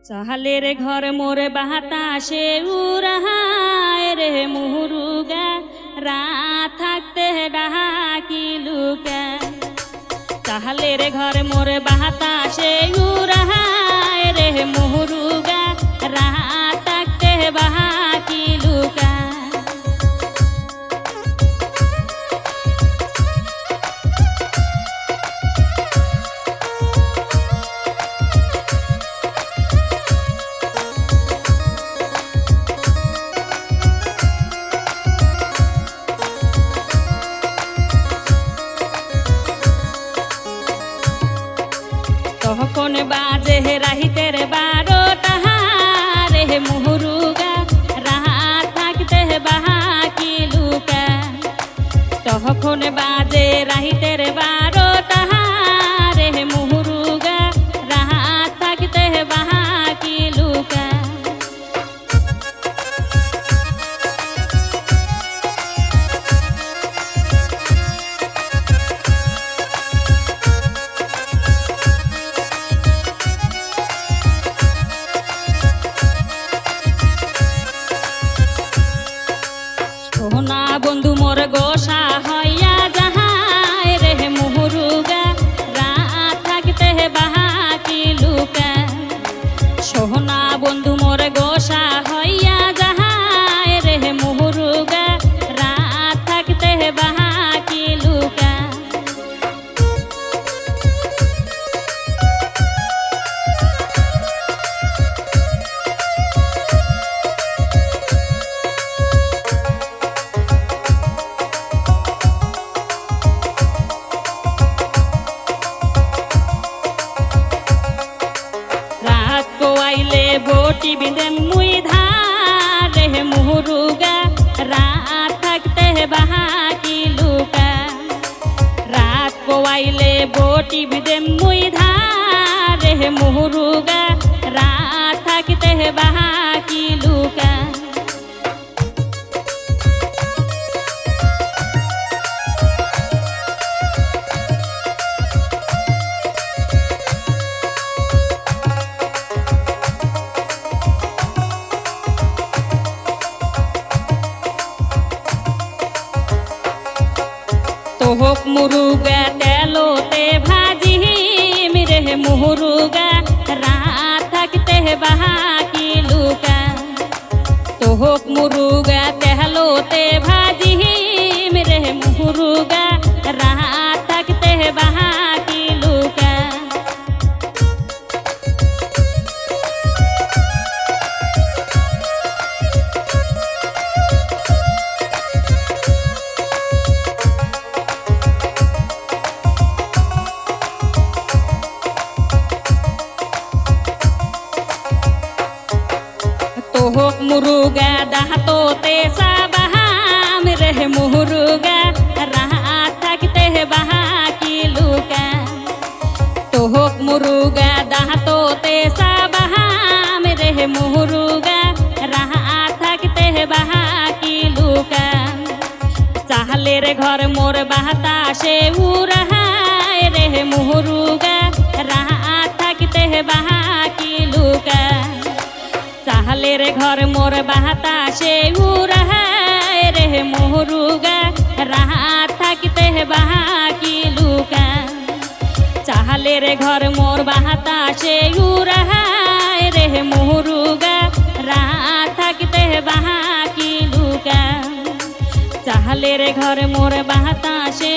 চাহালের ঘর মোর বাতাসে উড়ায় রে মুহুরুগা রাত থাকতে ডাকি লুকা। চাহালের ঘর মোর বাতাসে উড়ায় রে মুহুরুগা রাত থাকতে বাকি লুকা। তখন বাজে রাহিতের 12টা রে মুহুরুগা রাত থাকতে বাকি লুকা। তখন বাজে রাহিতের 12টা রে মুহুরুগা রাত থাকতে বাকি লুকা। সোনা বন্ধু মোর গোসা হইয়া যাহায় রে মুহুরুগা রাত থাকতে বাকি লুকা। সোনা বন্ধু মোর গোসা হইয়া যাহায় রে মুহুরুগা রাত থাকতে বাকি লুকা। আইলে বটি বিঁধে মুই ধারে মুহুরুগা রাত থাকতে বাকি লুকা। রাত পোয়াইলে বটি বিঁধে মুই ধারে মুহুরুগা রাত থাকতে বাকি লুকা। তোহক মুরুগা তেলোতে ভাজি মিরে মুহুরুগা রাত থাকতে বাকি লুকা। তোহক মুরুগা তেলোতে ভাজি মিরে মুহুরুগা রাত থাকতে বাকি লুকা। তোহক মুরুগা দাহতোতে সাবাহাম রে মুহুরুগা রাত থাকতে বাকি লুকা। তোহক মুরুগা দাহতোতে সাবাহাম রে মুহুরুগা রাত থাকতে বাকি লুকা। চাহালের ঘর মোর বাতাসে উড়ায় রে মুহুরুগা রাত থাকতে বাকি লুকা। চাহালের ঘর মোর বাতাসে উড়ায় রে মুহুরুগা রাত থাকতে বাকি লুকা। চাহালের ঘর মোর বাতাসে উড়ায় রে মুহুরুগা রাত থাকতে বাকি লুকা। চাহালের ঘর মোর বাতাসে